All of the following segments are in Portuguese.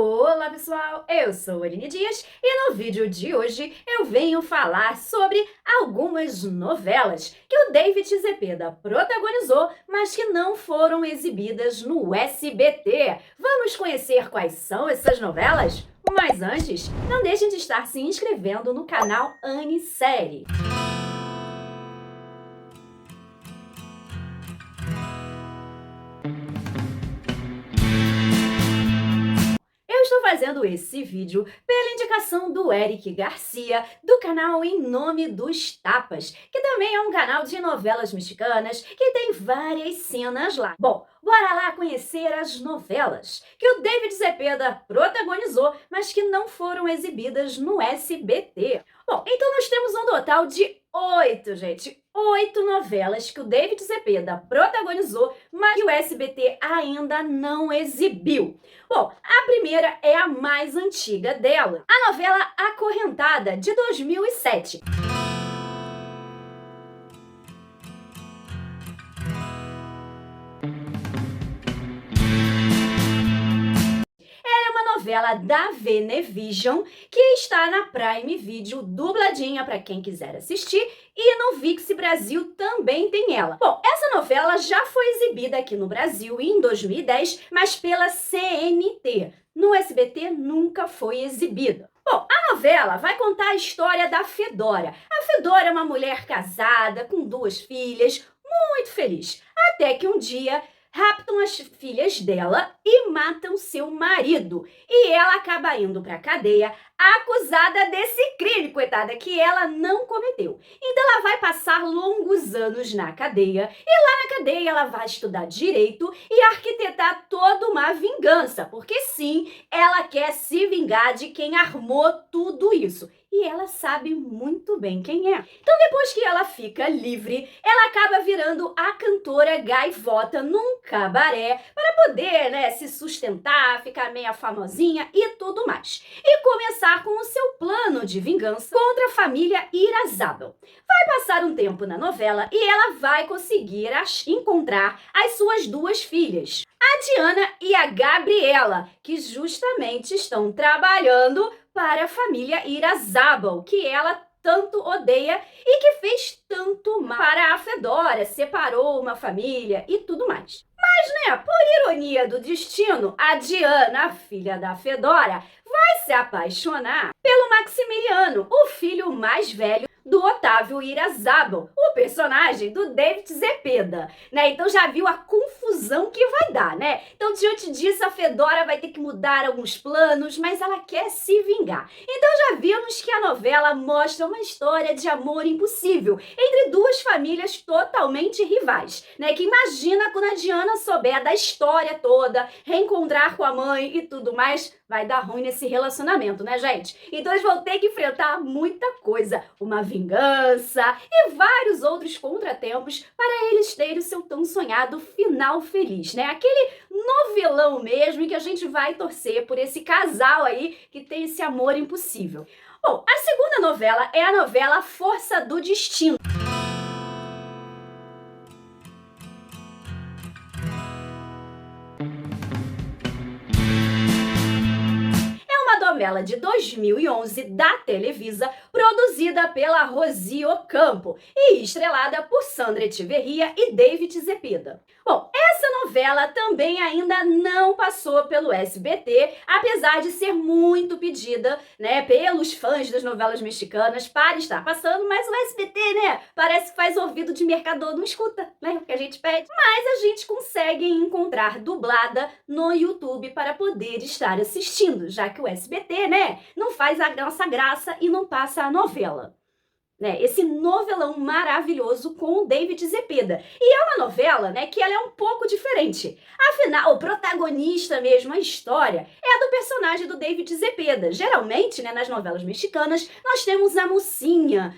Olá pessoal, eu sou a Aline Dias e no vídeo de hoje eu venho falar sobre algumas novelas que o David Zepeda protagonizou, mas que não foram exibidas no SBT. Vamos conhecer quais são essas novelas? Mas antes, não deixem de estar se inscrevendo no canal Anissérie. Eu estou fazendo esse vídeo pela indicação do Eric Garcia, do canal Em Nome dos Tapas, que também é um canal de novelas mexicanas que tem várias cenas lá. Bom, bora lá conhecer as novelas que o David Zepeda protagonizou, mas que não foram exibidas no SBT. Bom, então nós temos um total de 8, gente. 8 novelas que o David Zepeda protagonizou, mas que o SBT ainda não exibiu. Bom, a primeira é a mais antiga dela, a novela Acorrentada, de 2007. Novela da Venevision, que está na Prime Video, dubladinha para quem quiser assistir, e no ViX Brasil também tem ela. Bom, essa novela já foi exibida aqui no Brasil em 2010, mas pela CNT. No SBT nunca foi exibida. Bom, a novela vai contar a história da Fedora. A Fedora é uma mulher casada, com 2 filhas, muito feliz. Até que um dia raptam as filhas dela e matam seu marido. E ela acaba indo para a cadeia acusada desse crime, coitada, que ela não cometeu. Então ela vai passar longos anos na cadeia e lá na cadeia ela vai estudar direito e arquitetar toda uma vingança, porque sim, ela quer se vingar de quem armou tudo isso. E ela sabe muito bem quem é. Então, depois que ela fica livre, ela acaba virando a cantora gaivota num cabaré para poder, se sustentar, ficar meia famosinha e tudo mais. E começar com o seu plano de vingança contra a família Irazábal. Vai passar um tempo na novela e ela vai conseguir encontrar as suas 2 filhas, a Diana e a Gabriela, que justamente estão trabalhando para a família Irazábal, que ela tanto odeia e que fez tanto mal para a Fedora, separou uma família e tudo mais. Mas, por ironia do destino, a Diana, a filha da Fedora, vai se apaixonar pelo Maximiliano, o filho mais velho do Otávio Irazábal, o personagem do David Zepeda, Então já viu a confusão que vai dar, Então, diante disso, a Fedora vai ter que mudar alguns planos, mas ela quer se vingar. Então já vimos que a novela mostra uma história de amor impossível entre 2 famílias totalmente rivais, Que imagina quando a Diana souber da história toda, reencontrar com a mãe e tudo mais, vai dar ruim nesse relacionamento, gente? Então eles vão ter que enfrentar muita coisa, uma vingança e vários outros contratempos para eles terem o seu tão sonhado final feliz, Aquele novelão mesmo em que a gente vai torcer por esse casal aí que tem esse amor impossível. Bom, a segunda novela é a novela Força do Destino. Novela de 2011 da Televisa, produzida pela Rosi Ocampo e estrelada por Sandra Echeverria e David Zepeda. Bom, essa novela também ainda não passou pelo SBT, apesar de ser muito pedida, pelos fãs das novelas mexicanas para estar passando, mas o SBT, parece que faz ouvido de mercador, não escuta, o que a gente pede. Mas a gente consegue encontrar dublada no YouTube para poder estar assistindo, já que o SBT, não faz a nossa graça e não passa a novela. Esse novelão maravilhoso com o David Zepeda. E é uma novela, que ela é um pouco diferente. Afinal, o protagonista mesmo, a história, é a do personagem do David Zepeda. Geralmente, nas novelas mexicanas, nós temos a mocinha,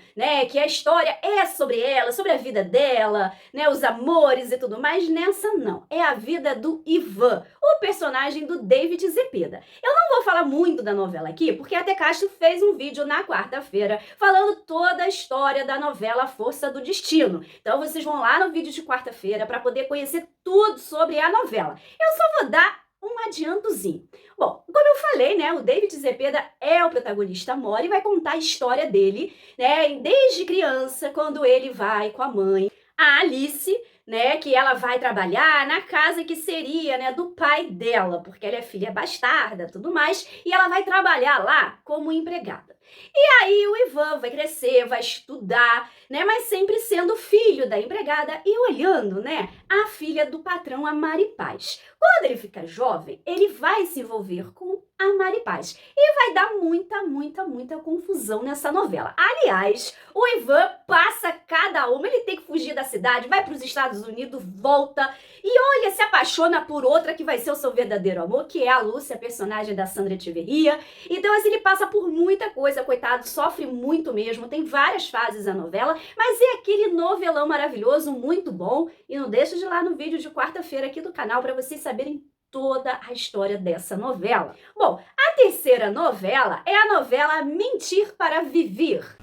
que a história é sobre ela, sobre a vida dela, os amores e tudo mais. Nessa não, é a vida do Ivan, o personagem do David Zepeda. Eu não vou falar muito da novela aqui, porque a T Castro fez um vídeo na quarta-feira falando toda a história da novela Força do Destino. Então vocês vão lá no vídeo de quarta-feira para poder conhecer tudo sobre a novela. Eu só vou dar um adiantozinho. Bom, como eu falei, falei, né, o David Zepeda é o protagonista Mora e vai contar a história dele, né, desde criança, quando ele vai com a mãe, a Alice, né, que ela vai trabalhar na casa que seria, né, do pai dela, porque ela é filha bastarda, tudo mais, e ela vai trabalhar lá como empregada. E aí o Ivan vai crescer, vai estudar, né, mas sempre sendo filho da empregada e olhando, né, a filha do patrão, a Mari Paz. Quando ele fica jovem, ele vai se envolver com a Mari Paz e vai dar muita confusão nessa novela. Aliás, o Ivan passa cada uma, ele tem que fugir da cidade, vai para os Estados Unidos, volta e olha, se apaixona por outra que vai ser o seu verdadeiro amor, que é a Lúcia, a personagem da Sandra Echeverria. Então, assim, ele passa por muita coisa, coitado, sofre muito mesmo, tem várias fases a novela, mas é aquele novelão maravilhoso, muito bom. E não deixa de ir lá no vídeo de quarta-feira aqui do canal para vocês saberem toda a história dessa novela. Bom, a terceira novela é a novela Mentir para Viver.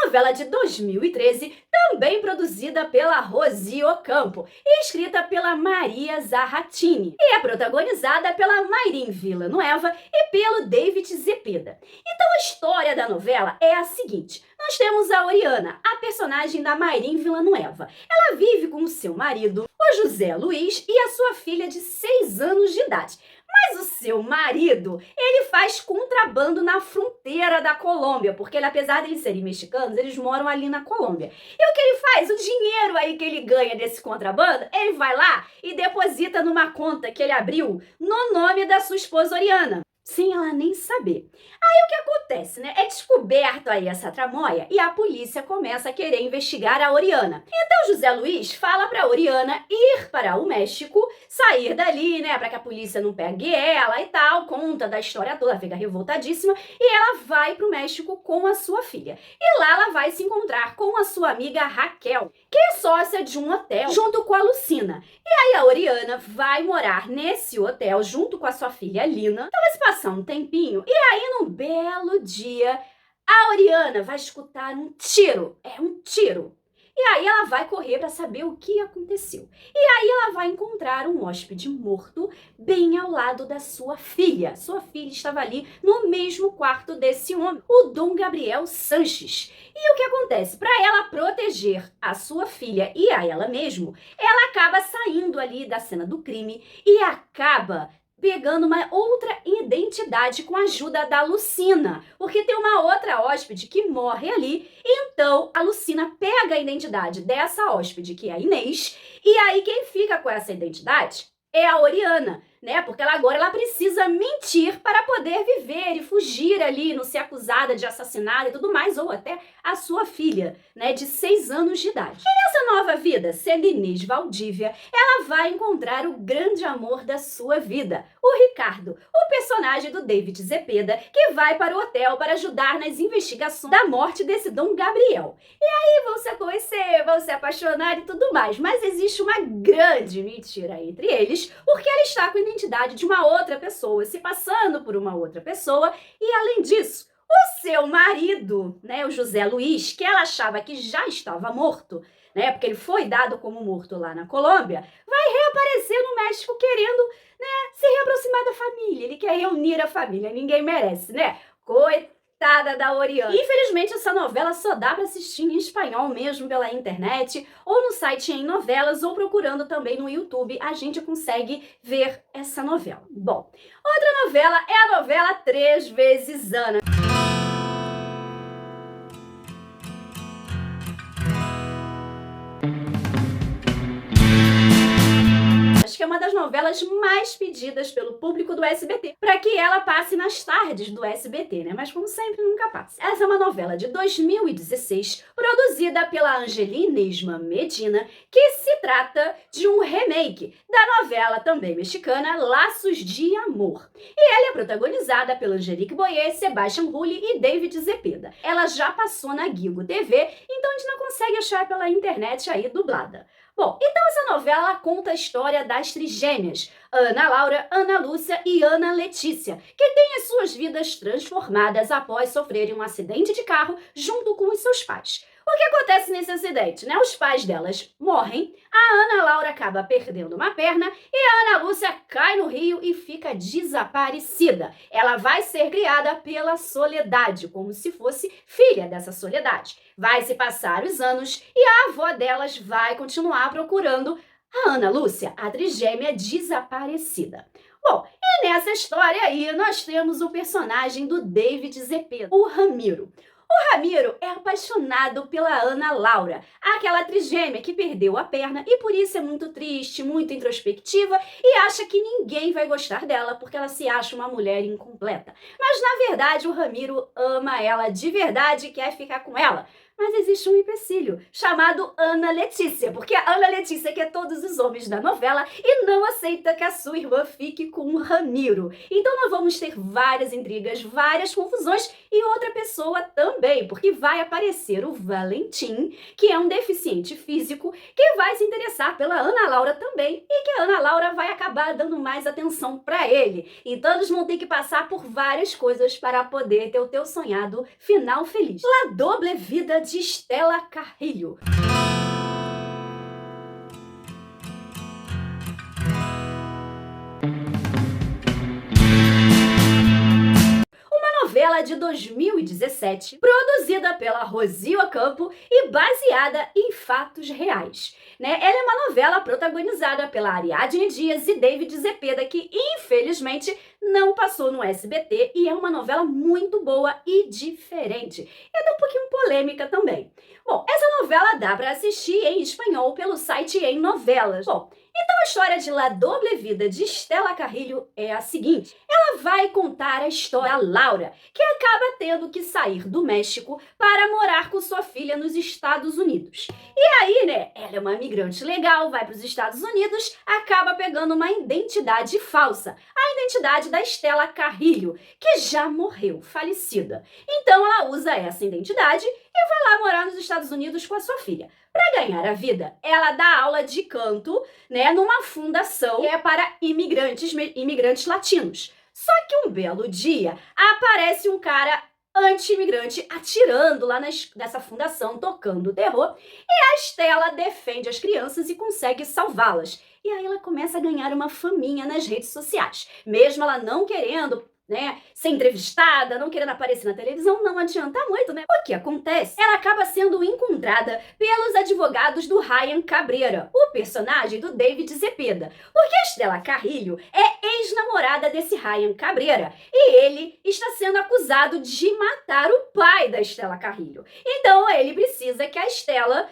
Novela de 2013, também produzida pela Rosi Ocampo e escrita pela Maria Zarratini. E é protagonizada pela Mayrim Villanueva e pelo David Zepeda. Então a história da novela é a seguinte. Nós temos a Oriana, a personagem da Mayrim Villanueva. Ela vive com o seu marido, o José Luiz, e a sua filha de 6 anos de idade. Mas o seu marido, ele faz contrabando na fronteira da Colômbia, porque ele, apesar de eles serem mexicanos, eles moram ali na Colômbia. E o que ele faz? O dinheiro aí que ele ganha desse contrabando, ele vai lá e deposita numa conta que ele abriu no nome da sua esposa Oriana, sem ela nem saber. Aí o que acontece, né? É descoberto aí essa tramóia e a polícia começa a querer investigar a Oriana. Então José Luiz fala pra Oriana ir para o México, sair dali, né, para que a polícia não pegue ela e tal, conta da história toda, ela fica revoltadíssima e ela vai pro México com a sua filha. E lá ela vai se encontrar com a sua amiga Raquel, que é sócia de um hotel, junto com a Lucina. E aí a Oriana vai morar nesse hotel junto com a sua filha Lina. Então vai se passar um tempinho e aí num belo dia a Oriana vai escutar um tiro, um tiro. E aí ela vai correr para saber o que aconteceu. E aí ela vai encontrar um hóspede morto bem ao lado da sua filha. Sua filha estava ali no mesmo quarto desse homem, o Dom Gabriel Sanches. E o que acontece? Para ela proteger a sua filha e a ela mesma, ela acaba saindo ali da cena do crime e acaba pegando uma outra identidade com a ajuda da Lucina, porque tem uma outra hóspede que morre ali, então a Lucina pega a identidade dessa hóspede, que é a Inês, e aí quem fica com essa identidade é a Oriana, né? Porque agora ela precisa mentir para poder viver e fugir ali, não ser acusada de assassinato e tudo mais, ou até a sua filha, né, de 6 anos de idade. E nessa nova vida, sendo Inês Valdívia, ela vai encontrar o grande amor da sua vida, o Ricardo, o personagem do David Zepeda, que vai para o hotel para ajudar nas investigações da morte desse Dom Gabriel. E aí vão se conhecer, vão se apaixonar e tudo mais, mas existe uma grande mentira entre eles, porque ela está com a identidade de uma outra pessoa, se passando por uma outra pessoa, e além disso, o seu marido, né, o José Luiz, que ela achava que já estava morto, né, porque ele foi dado como morto lá na Colômbia, vai reaparecer no México querendo, né, se reaproximar da família, ele quer reunir a família, ninguém merece, né? Coitada da Oriana. Infelizmente, essa novela só dá para assistir em espanhol mesmo pela internet, ou no site em novelas, ou procurando também no YouTube, a gente consegue ver essa novela. Bom, outra novela é a novela Três Vezes Ana. Que é uma das novelas mais pedidas pelo público do SBT, para que ela passe nas tardes do SBT, né? Mas como sempre, nunca passa. Essa é uma novela de 2016, produzida pela Angelina Medina, que se trata de um remake da novela também mexicana Laços de Amor. E ela é protagonizada pela Angelique Boyer, Sebastián Rulli e David Zepeda. Ela já passou na Guigo TV, então a gente não consegue achar pela internet aí dublada. Bom, então essa novela conta a história das trigêmeas, Ana Laura, Ana Lúcia e Ana Letícia, que têm as suas vidas transformadas após sofrerem um acidente de carro junto com os seus pais. O que acontece nesse acidente, né? Os pais delas morrem, a Ana Laura acaba perdendo uma perna e a Ana Lúcia cai no rio e fica desaparecida. Ela vai ser criada pela Soledade, como se fosse filha dessa Soledade. Vai se passar os anos e a avó delas vai continuar procurando a Ana Lúcia, a trigêmea desaparecida. Bom, e nessa história aí nós temos o personagem do David Zepeda, o Ramiro. O Ramiro é apaixonado pela Ana Laura, aquela trigêmea que perdeu a perna e por isso é muito triste, muito introspectiva e acha que ninguém vai gostar dela porque ela se acha uma mulher incompleta. Mas na verdade o Ramiro ama ela de verdade e quer ficar com ela. Mas existe um empecilho chamado Ana Letícia, porque a Ana Letícia quer todos os homens da novela e não aceita que a sua irmã fique com o Ramiro. Então nós vamos ter várias intrigas, várias confusões e outra pessoa também, porque vai aparecer o Valentim, que é um deficiente físico, que vai se interessar pela Ana Laura também e que a Ana Laura vai acabar dando mais atenção para ele. Então eles vão ter que passar por várias coisas para poder ter o teu sonhado final feliz. La Doble Vida de Estela Carrillo. Novela de 2017, produzida pela Rosi Ocampo e baseada em fatos reais. Ela é uma novela protagonizada pela Ariadne Dias e David Zepeda, que infelizmente não passou no SBT e é uma novela muito boa e diferente. É até um pouquinho polêmica também. Bom, essa novela dá para assistir em espanhol pelo site Em Novelas. Bom, então a história de La Doble Vida de Estela Carrillo é a seguinte. Ela vai contar a história da Laura, que acaba tendo que sair do México para morar com sua filha nos Estados Unidos. E aí, ela é uma imigrante legal, vai para os Estados Unidos, acaba pegando uma identidade falsa, a identidade da Estela Carrillo, que já morreu, falecida. Então ela usa essa identidade e vai lá morar nos Estados Unidos com a sua filha. Para ganhar a vida, ela dá aula de canto, numa fundação que é para imigrantes latinos. Só que um belo dia aparece um cara anti-imigrante atirando lá nessa fundação, tocando terror, e a Estela defende as crianças e consegue salvá-las. E aí ela começa a ganhar uma faminha nas redes sociais. Mesmo ela não querendo ser entrevistada, não querendo aparecer na televisão, não adianta muito, O que acontece? Ela acaba sendo encontrada pelos advogados do Ryan Cabrera, o personagem do David Zepeda, porque a Estela Carrillo é ex-namorada desse Ryan Cabrera e ele está sendo acusado de matar o pai da Estela Carrillo. Então ele precisa que a Estela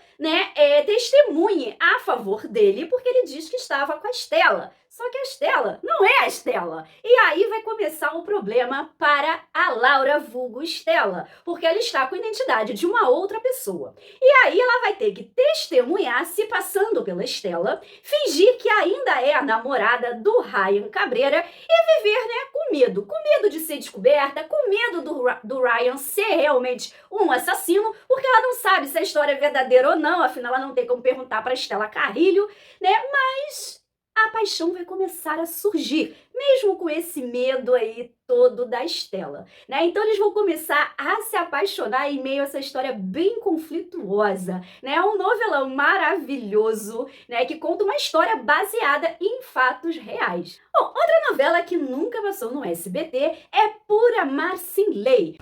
testemunhe a favor dele, porque ele diz que estava com a Estela. Só que a Estela não é a Estela. E aí vai começar o problema para a Laura vulgo Estela, porque ela está com a identidade de uma outra pessoa. E aí ela vai ter que testemunhar se passando pela Estela, fingir que ainda é a namorada do Ryan Cabrera e viver com medo de ser descoberta, com medo do Ryan ser realmente um assassino, porque ela não sabe se a história é verdadeira ou não, afinal ela não tem como perguntar para a Estela Carrillo, mas a paixão vai começar a surgir, mesmo com esse medo aí todo da Estela, Então eles vão começar a se apaixonar em meio a essa história bem conflituosa, É um novelão maravilhoso, que conta uma história baseada em fatos reais. Bom, outra novela que nunca passou no SBT é Por Amar Sem Lei.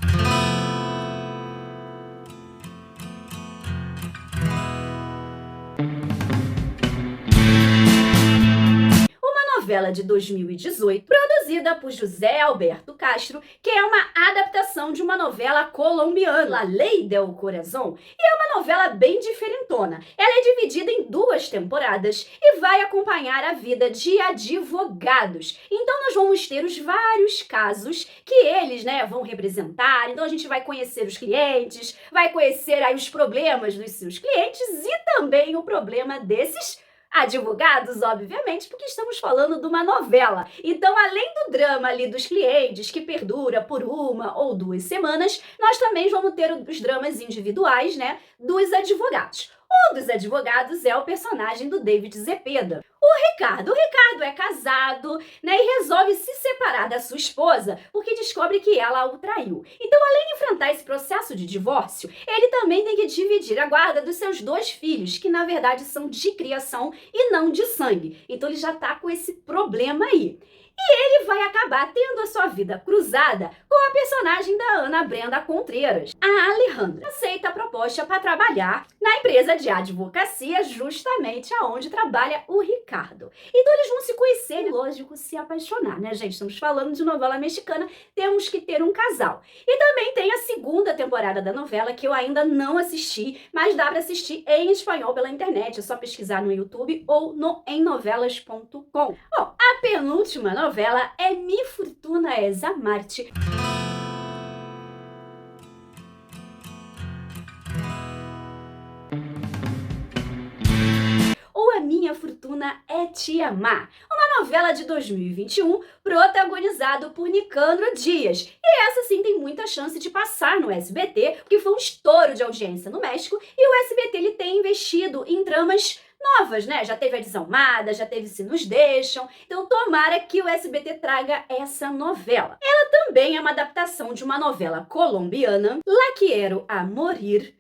Novela de 2018, produzida por José Alberto Castro, que é uma adaptação de uma novela colombiana, La Ley del Corazón, e é uma novela bem diferentona. Ela é dividida em 2 temporadas e vai acompanhar a vida de advogados. Então nós vamos ter os vários casos que eles, vão representar. Então a gente vai conhecer os clientes, vai conhecer aí os problemas dos seus clientes e também o problema desses advogados, obviamente, porque estamos falando de uma novela. Então, além do drama ali dos clientes, que perdura por 1 ou 2 semanas, nós também vamos ter os dramas individuais, dos advogados. Um dos advogados é o personagem do David Zepeda. O O Ricardo é casado, né, e resolve se separar da sua esposa porque descobre que ela o traiu. Então, além de enfrentar esse processo de divórcio, ele também tem que dividir a guarda dos seus 2 filhos, que na verdade são de criação e não de sangue. Então, ele já tá com esse problema aí. Ele vai acabar tendo a sua vida cruzada com a personagem da Ana Brenda Contreras. A Alejandra aceita a proposta para trabalhar na empresa de advocacia, justamente aonde trabalha o Ricardo. Então eles vão se conhecer e, lógico, se apaixonar, né, gente? Estamos falando de novela mexicana, temos que ter um casal. E também tem a 2ª temporada da novela, que eu ainda não assisti, mas dá para assistir em espanhol pela internet. É só pesquisar no YouTube ou no emnovelas.com. Bom, a penúltima novela é Mi Fortuna es Amarte. Ou A Minha Fortuna é Te Amar, uma novela de 2021 protagonizado por Nicandro Dias. E essa sim tem muita chance de passar no SBT, porque foi um estouro de audiência no México e o SBT ele tem investido em tramas novas, né? Já teve A Desalmada, já teve Se Nos Deixam. Então tomara que o SBT traga essa novela. Ela também é uma adaptação de uma novela colombiana, La Quiero a Morir,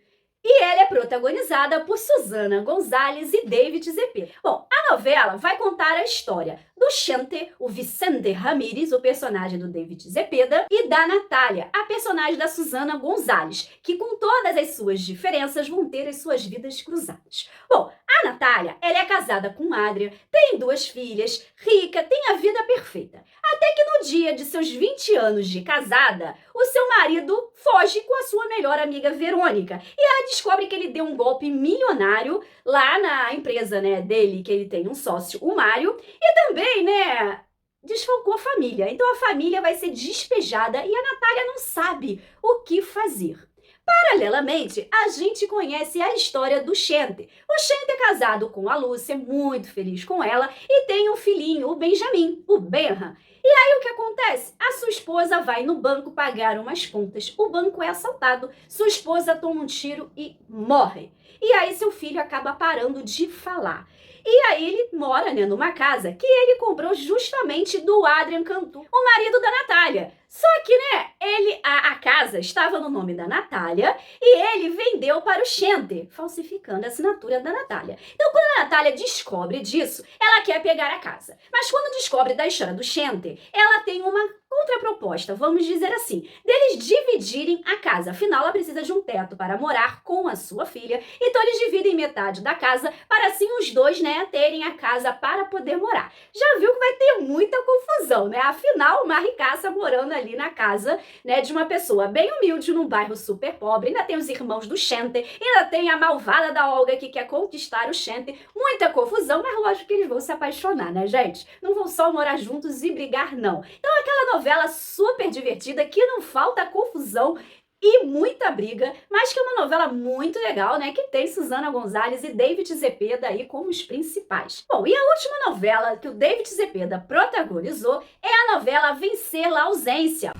e ela é protagonizada por Susana González e David Zepeda. Bom, a novela vai contar a história do Chente, o Vicente Ramírez, o personagem do David Zepeda, e da Natália, a personagem da Susana González, que com todas as suas diferenças vão ter as suas vidas cruzadas. Bom, a Natália, ela é casada com Adria, tem 2 filhas, rica, tem a vida perfeita. Até que no dia de seus 20 anos de casada, o seu marido foge com a sua melhor amiga Verônica. E ela descobre que ele deu um golpe milionário lá na empresa, né, dele, que ele tem um sócio, o Mário, e também, né, desfalcou a família. Então a família vai ser despejada e a Natália não sabe o que fazer. Paralelamente, a gente conhece a história do Chente. O Chente é casado com a Lúcia, muito feliz com ela, e tem um filhinho, o Benjamin, o Benja. E aí o que acontece? A sua esposa vai no banco pagar umas contas, o banco é assaltado, sua esposa toma um tiro e morre. E aí seu filho acaba parando de falar. E aí ele mora, né, numa casa que ele comprou justamente do Adrian Cantu, o marido da Natália. Só que, né, a casa estava no nome da Natália e ele vendeu para o Chente, falsificando a assinatura da Natália. Então, quando a Natália descobre disso, ela quer pegar a casa. Mas quando descobre da história do Chente, ela tem uma contraproposta, vamos dizer assim, deles dividirem a casa. Afinal, ela precisa de um teto para morar com a sua filha. Então, eles dividem metade da casa para assim os 2, né, terem a casa para poder morar. Já viu que vai ter muita confusão, né? Afinal, uma ricaça morando ali na casa, né, de uma pessoa bem humilde num bairro super pobre. Ainda tem os irmãos do Chente, ainda tem a malvada da Olga que quer conquistar o Chente. Muita confusão, mas lógico que eles vão se apaixonar, né, gente? Não vão só morar juntos e brigar, não. Então, aquela novela super divertida que não falta confusão e muita briga, mas que é uma novela muito legal, né? Que tem Susana González e David Zepeda aí como os principais. Bom, e a última novela que o David Zepeda protagonizou é a novela Vencer a Ausência.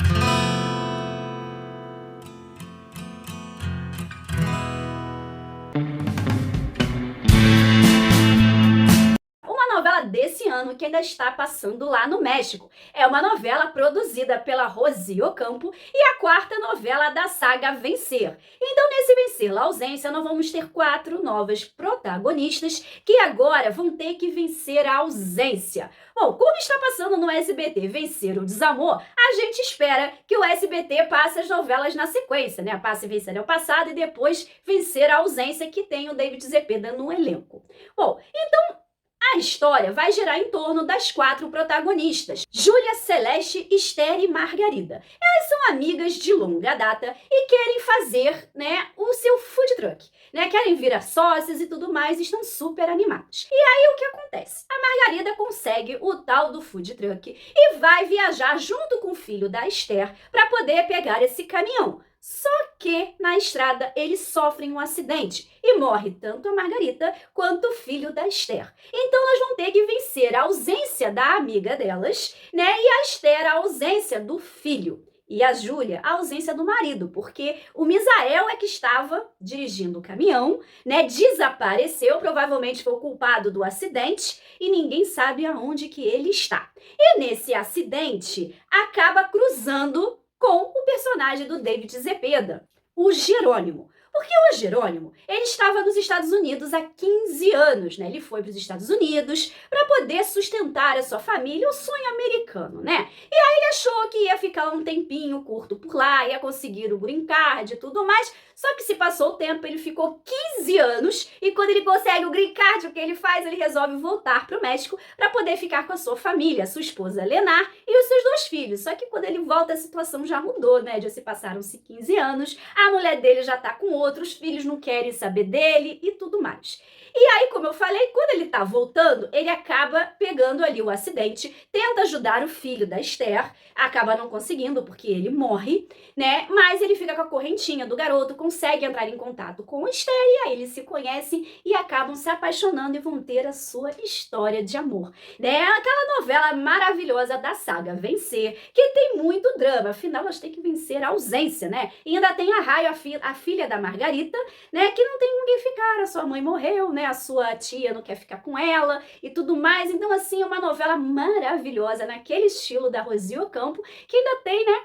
Novela desse ano que ainda está passando lá no México. É uma novela produzida pela Rosy Ocampo e a 4ª novela da saga Vencer. Então, nesse Vencer a Ausência, nós vamos ter 4 novas protagonistas que agora vão ter que vencer a ausência. Bom, como está passando no SBT Vencer o Desamor, a gente espera que o SBT passe as novelas na sequência, né? Passe Vencer ao Passado e depois Vencer a Ausência, que tem o David Zepeda no elenco. Bom, então a história vai girar em torno das 4 protagonistas, Júlia, Celeste, Esther e Margarida. Elas são amigas de longa data e querem fazer, né, o seu food truck, né? Querem virar sócias e tudo mais, e estão super animadas. E aí o que acontece? A Margarida consegue o tal do food truck e vai viajar junto com o filho da Esther para poder pegar esse caminhão. Só que, na estrada, eles sofrem um acidente e morre tanto a Margarita quanto o filho da Esther. Então, elas vão ter que vencer a ausência da amiga delas, né? E a Esther a ausência do filho. e a Júlia a ausência do marido, porque o Misael é que estava dirigindo o caminhão, né? Desapareceu, provavelmente foi o culpado do acidente e ninguém sabe aonde que ele está. E nesse acidente acaba cruzando com o personagem do David Zepeda, o Jerônimo. Porque o Jerônimo, ele estava nos Estados Unidos há 15 anos, né? Ele foi para os Estados Unidos para poder sustentar a sua família, o sonho americano, né? E aí ele achou que ia ficar um tempinho curto por lá, ia conseguir o green card e tudo mais, só que se passou o tempo, ele ficou 15 anos e quando ele consegue o green card, o que ele faz? Ele resolve voltar para o México para poder ficar com a sua família, sua esposa Lenar e os seus 2 filhos. Só que quando ele volta, a situação já mudou, né? Já se passaram-se 15 anos, a mulher dele já tá com outros filhos, não querem saber dele e tudo mais. E aí, como eu falei, quando ele tá voltando, ele acaba pegando ali o acidente, tenta ajudar o filho da Esther, acaba não conseguindo porque ele morre, né? Mas ele fica com a correntinha do garoto, consegue entrar em contato com a Esther e aí eles se conhecem e acabam se apaixonando e vão ter a sua história de amor, né? Aquela novela maravilhosa da saga Vencer, que tem muito drama, afinal elas têm que vencer a ausência, né? E ainda tem a Raio, a filha da Margarita, né? Que não tem com quem ficar, a sua mãe morreu, né? A sua tia não quer ficar com ela e tudo mais. Então, assim, é uma novela maravilhosa, naquele estilo da Rosi Ocampo, que ainda tem, né?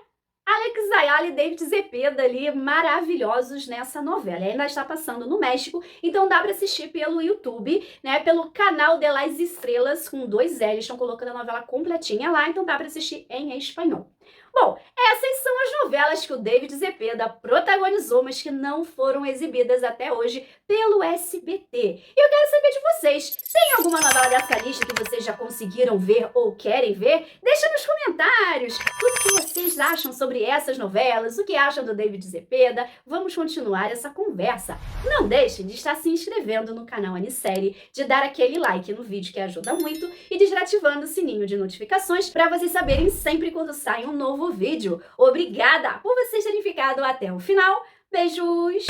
Alex Ayala e David Zepeda ali, maravilhosos nessa novela. E ainda está passando no México, então dá para assistir pelo YouTube, né? Pelo canal de las Estrelas, com 2 L's. Estão colocando a novela completinha lá, então dá para assistir em espanhol. Bom, essas são as novelas que o David Zepeda protagonizou, mas que não foram exibidas até hoje pelo SBT. E eu quero saber de vocês, tem alguma novela dessa lista que vocês já conseguiram ver ou querem ver? Deixa nos comentários o que vocês acham sobre essas novelas, o que acham do David Zepeda. Vamos continuar essa conversa. Não deixem de estar se inscrevendo no canal Anisérie, de dar aquele like no vídeo que ajuda muito e desativando o sininho de notificações para vocês saberem sempre quando sai um novo vídeo. Obrigada por vocês terem ficado até o final. Beijos!